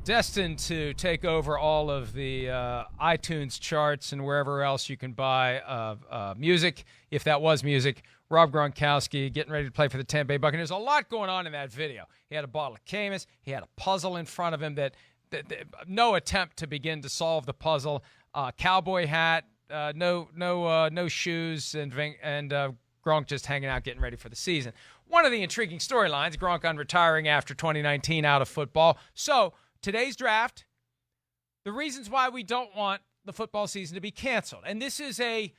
destined to take over all of the iTunes charts and wherever else you can buy music, if that was music. Rob Gronkowski getting ready to play for the Tampa Bay Buccaneers. A lot going on in that video. He had a bottle of Camus. He had a puzzle in front of him that no attempt to begin to solve the puzzle. Cowboy hat, no shoes, and Gronk just hanging out, getting ready for the season. One of the intriguing storylines, Gronk unretiring after 2019 out of football. So today's draft, the reasons why we don't want the football season to be canceled. And this is a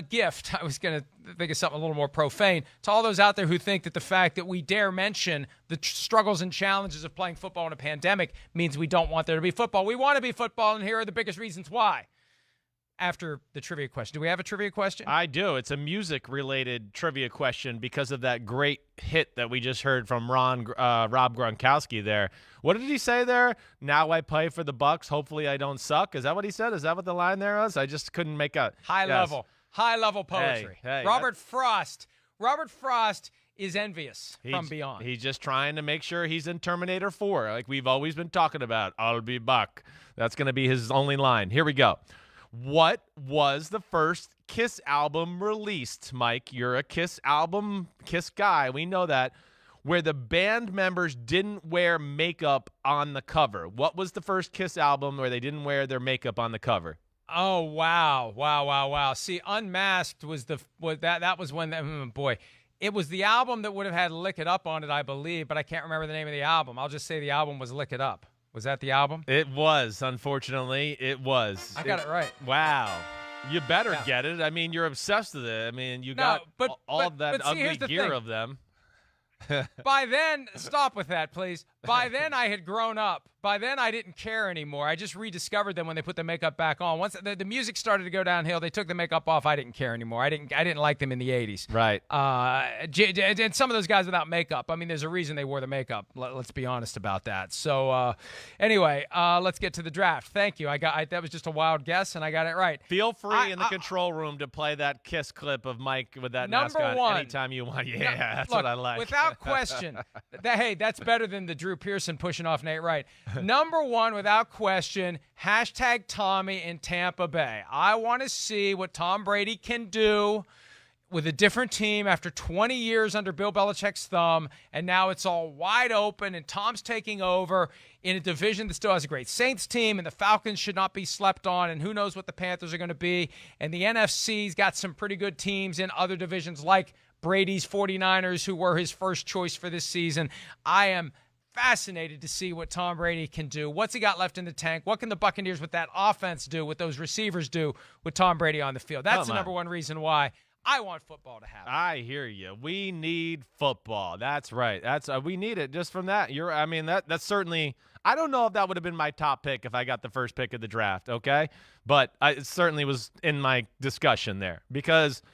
gift. I was going to think of something a little more profane to all those out there who think that the fact that we dare mention the struggles and challenges of playing football in a pandemic means we don't want there to be football. We want to be football, and here are the biggest reasons why. After the trivia question. Do we have a trivia question? I do. It's a music-related trivia question because of that great hit that we just heard from Rob Gronkowski there. What did he say there? Now I play for the Bucks. Hopefully I don't suck. Is that what he said? Is that what the line there was? I just couldn't make out. High level poetry. Hey, Robert Frost is envious from beyond. He's just trying to make sure he's in Terminator 4, like we've always been talking about. I'll be back. That's going to be his only line. Here we go. What was the first Kiss album released, Mike? You're a Kiss guy. We know that. Where the band members didn't wear makeup on the cover. What was the first Kiss album where they didn't wear their makeup on the cover? Oh, wow. See, Unmasked was that was when, boy, it was the album that would have had Lick It Up on it, I believe, but I can't remember the name of the album. I'll just say the album was Lick It Up. Was that the album? It was, unfortunately. It was. I got it right. Wow. You better get it. I mean, you're obsessed with it. I mean, you got all that ugly gear of them. By then, stop with that, please. By then, I had grown up. By then, I didn't care anymore. I just rediscovered them when they put the makeup back on. Once the music started to go downhill, they took the makeup off. I didn't care anymore. I didn't like them in the 80s. Right. And some of those guys without makeup. I mean, there's a reason they wore the makeup. Let's be honest about that. So, anyway, let's get to the draft. Thank you. That was just a wild guess, and I got it right. Feel free in the control room to play that Kiss clip of Mike with that mask on anytime you want. Yeah, that's what I like. Without question, that's better than the Drew Pearson pushing off Nate Wright. Number one, without question, hashtag Tommy in Tampa Bay. I want to see what Tom Brady can do with a different team after 20 years under Bill Belichick's thumb, and now it's all wide open, and Tom's taking over in a division that still has a great Saints team, and the Falcons should not be slept on, and who knows what the Panthers are going to be, and the NFC's got some pretty good teams in other divisions like Brady's 49ers, who were his first choice for this season. I am fascinated to see what Tom Brady can do. What's he got left in the tank? What can the Buccaneers with that offense do, what those receivers do with Tom Brady on the field? That's the number one reason why I want football to happen. I hear you. We need football. That's right. We need it just from that. That's certainly – I don't know if that would have been my top pick if I got the first pick of the draft, okay? But it certainly was in my discussion there because –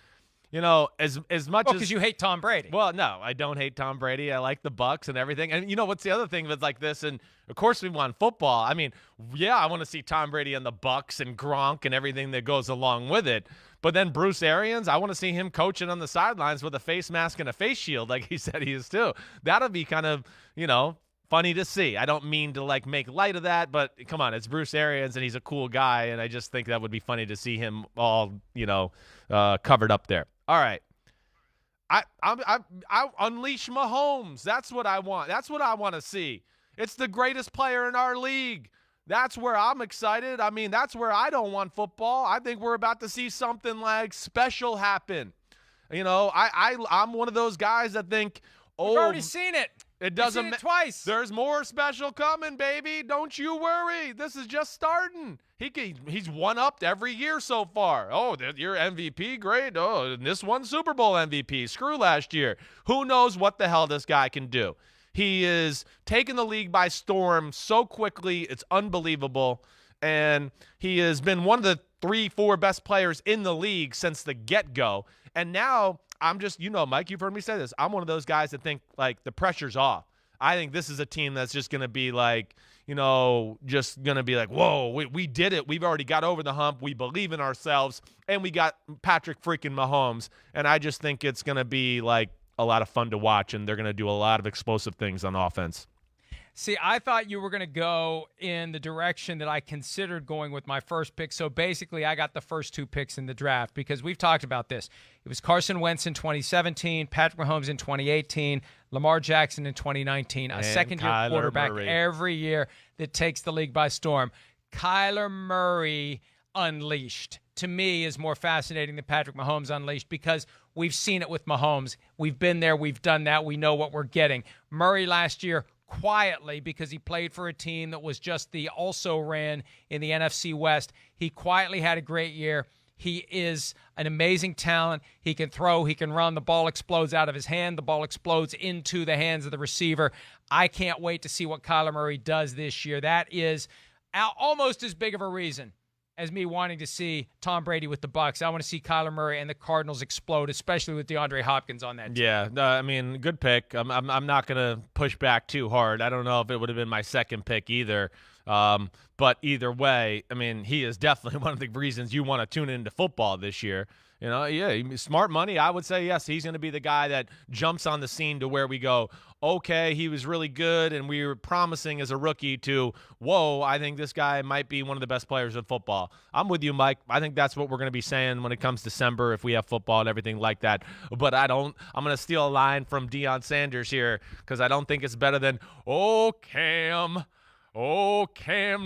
you know, as much as because you hate Tom Brady. Well, no, I don't hate Tom Brady. I like the Bucks and everything. And you know what's the other thing that's like this? And of course we want football. I mean, yeah, I want to see Tom Brady and the Bucks and Gronk and everything that goes along with it. But then Bruce Arians, I want to see him coaching on the sidelines with a face mask and a face shield, like he said he is too. That'll be kind of, funny to see. I don't mean to make light of that, but come on, it's Bruce Arians and he's a cool guy, and I just think that would be funny to see him all, covered up there. All right. I unleash Mahomes. That's what I want. That's what I want to see. It's the greatest player in our league. That's where I'm excited. I mean, that's where I don't want football. I think we're about to see something special happen. I'm one of those guys that think, we've already seen it. It doesn't matter twice. There's more special coming, baby. Don't you worry. This is just starting. He's one-upped every year so far. Oh, you're MVP, great. Oh, and this one Super Bowl MVP. Screw last year. Who knows what the hell this guy can do? He is taking the league by storm so quickly. It's unbelievable. And he has been one of the 3-4 best players in the league since the get-go. And now I'm just, Mike, you've heard me say this. I'm one of those guys that think, the pressure's off. I think this is a team that's just going to be just going to be whoa, we did it. We've already got over the hump. We believe in ourselves. And we got Patrick freaking Mahomes. And I just think it's going to be, a lot of fun to watch. And they're going to do a lot of explosive things on offense. See, I thought you were going to go in the direction that I considered going with my first pick. So basically, I got the first 2 picks in the draft because we've talked about this. It was Carson Wentz in 2017, Patrick Mahomes in 2018, Lamar Jackson in 2019, a second-year quarterback every year that takes the league by storm. Kyler Murray unleashed, to me, is more fascinating than Patrick Mahomes unleashed because we've seen it with Mahomes. We've been there. We've done that. We know what we're getting. Murray last year, quietly, because he played for a team that was just the also-ran in the NFC West, he quietly had a great year. He is an amazing talent. He can throw. He can run. The ball explodes out of his hand. The ball explodes into the hands of the receiver. I can't wait to see what Kyler Murray does this year. That is almost as big of a reason as me wanting to see Tom Brady with the Bucs. I want to see Kyler Murray and the Cardinals explode, especially with DeAndre Hopkins on that team. Yeah, no, I mean, good pick. I'm not going to push back too hard. I don't know if it would have been my second pick either. But either way, I mean, he is definitely one of the reasons you want to tune into football this year. You know, yeah, smart money. I would say, yes, he's going to be the guy that jumps on the scene to where we go, okay, he was really good, and we were promising as a rookie to, whoa, I think this guy might be one of the best players in football. I'm with you, Mike. I think that's what we're going to be saying when it comes December if we have football and everything like that. But I'm going to steal a line from Deion Sanders here because I don't think it's better than, oh, Cam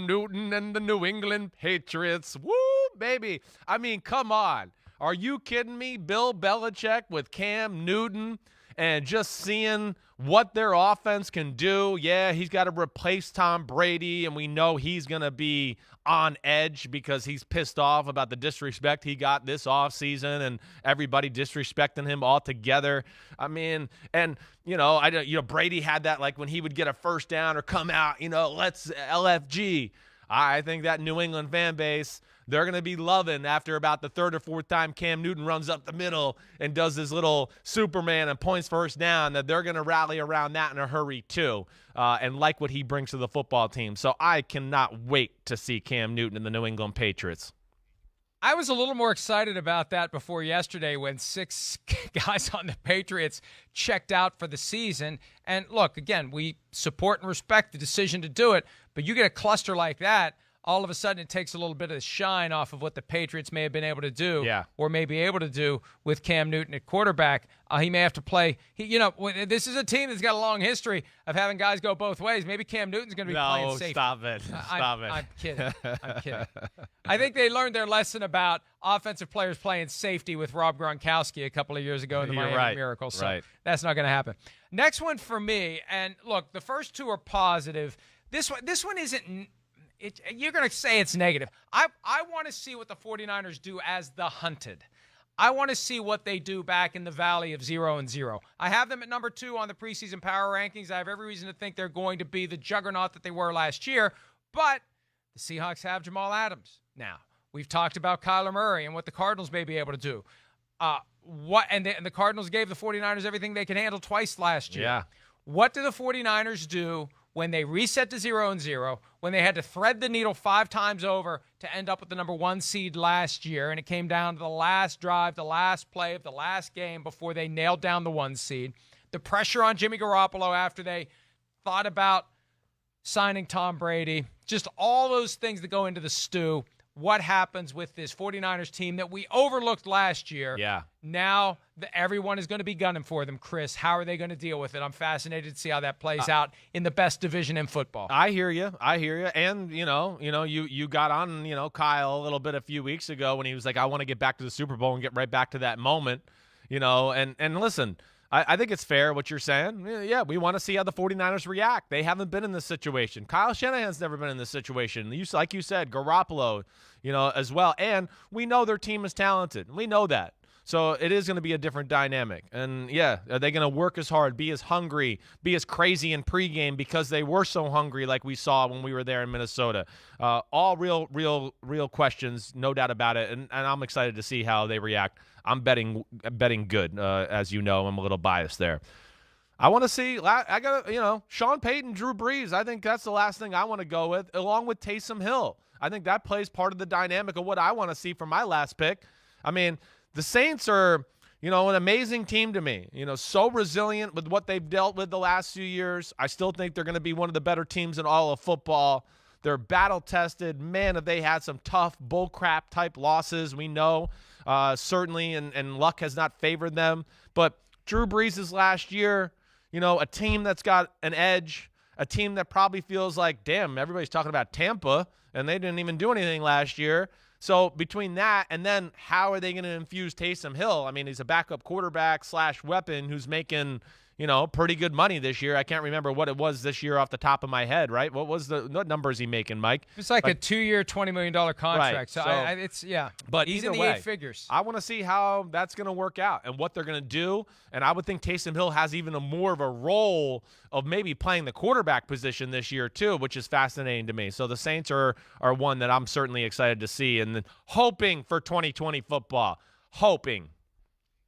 Newton and the New England Patriots. Woo, baby. I mean, come on. Are you kidding me? Bill Belichick with Cam Newton and just seeing what their offense can do. Yeah, he's got to replace Tom Brady, and we know he's going to be on edge because he's pissed off about the disrespect he got this offseason and everybody disrespecting him altogether. I mean, and, Brady had that like when he would get a first down or come out, let's LFG. I think that New England fan base, they're going to be loving after about the third or fourth time Cam Newton runs up the middle and does his little Superman and points first down, that they're going to rally around that in a hurry too, and like what he brings to the football team. So I cannot wait to see Cam Newton and the New England Patriots. I was a little more excited about that before yesterday when 6 guys on the Patriots checked out for the season. And look, again, we support and respect the decision to do it, but you get a cluster like that, all of a sudden it takes a little bit of the shine off of what the Patriots may have been able to do or may be able to do with Cam Newton at quarterback. He may have to play. This is a team that's got a long history of having guys go both ways. Maybe Cam Newton's going to be playing safety. Stop it. I'm kidding. I think they learned their lesson about offensive players playing safety with Rob Gronkowski a couple of years ago in the Miami Miracle. So that's not going to happen. Next one for me, and look, the first 2 are positive. This one isn't – you're going to say it's negative. I want to see what the 49ers do as the hunted. I want to see what they do back in the valley of 0-0. I have them at number 2 on the preseason power rankings. I have every reason to think they're going to be the juggernaut that they were last year, but the Seahawks have Jamal Adams now. We've talked about Kyler Murray and what the Cardinals may be able to do. The Cardinals gave the 49ers everything they could handle twice last year. Yeah. What do the 49ers do when they reset to 0-0, when they had to thread the needle 5 times over to end up with the number 1 seed last year, and it came down to the last drive, the last play of the last game before they nailed down the 1 seed, the pressure on Jimmy Garoppolo after they thought about signing Tom Brady, just all those things that go into the stew. What happens with this 49ers team that we overlooked last year? Yeah. Now everyone is going to be gunning for them, Chris. How are they going to deal with it? I'm fascinated to see how that plays out in the best division in football. I hear you. And, you got on, Kyle a little bit a few weeks ago when he was like, I want to get back to the Super Bowl and get right back to that moment, and listen, I think it's fair what you're saying. Yeah, we want to see how the 49ers react. They haven't been in this situation. Kyle Shanahan's never been in this situation. Like you said, Garoppolo, as well. And we know their team is talented. We know that. So it is going to be a different dynamic. And, yeah, are they going to work as hard, be as hungry, be as crazy in pregame because they were so hungry like we saw when we were there in Minnesota? All real questions, no doubt about it. And I'm excited to see how they react. I'm betting good, as you know. I'm a little biased there. I want to see Sean Payton, Drew Brees. I think that's the last thing I want to go with, along with Taysom Hill. I think that plays part of the dynamic of what I want to see from my last pick. I mean, the Saints are, an amazing team to me. So resilient with what they've dealt with the last few years. I still think they're going to be one of the better teams in all of football. They're battle-tested. Man, have they had some tough bullcrap type losses. We know, certainly, and luck has not favored them. But Drew Brees' last year, a team that's got an edge, a team that probably feels like, damn, everybody's talking about Tampa, and they didn't even do anything last year. So between that and then how are they going to infuse Taysom Hill? I mean, he's a backup quarterback / weapon who's making, pretty good money this year. I can't remember what it was this year off the top of my head, right? What number is he making, Mike? It's like a 2-year, $20 million contract. Right. So it's But he's either in the way, 8 figures. I want to see how that's going to work out and what they're going to do. And I would think Taysom Hill has even more of a role of maybe playing the quarterback position this year too, which is fascinating to me. So the Saints are one that I'm certainly excited to see, and then hoping for 2020 football. Hoping.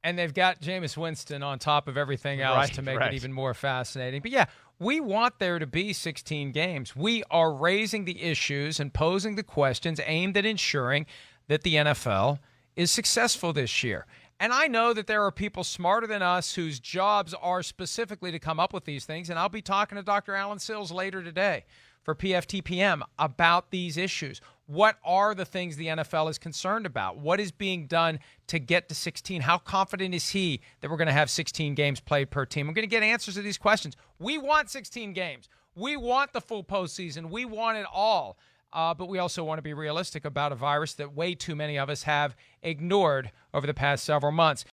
And they've got Jameis Winston on top of everything else to make it even more fascinating. But, yeah, we want there to be 16 games. We are raising the issues and posing the questions aimed at ensuring that the NFL is successful this year. And I know that there are people smarter than us whose jobs are specifically to come up with these things, and I'll be talking to Dr. Alan Sills later today for PFT PM about these issues. What are the things the NFL is concerned about? What is being done to get to 16? How confident is he that we're going to have 16 games played per team? I'm going to get answers to these questions. We want 16 games. We want the full postseason. We want it all. But we also want to be realistic about a virus that way too many of us have ignored over the past several months.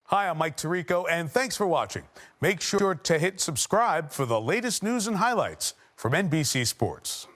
Hi, I'm Mike Tirico, and thanks for watching. Make sure to hit subscribe for the latest news and highlights from NBC Sports.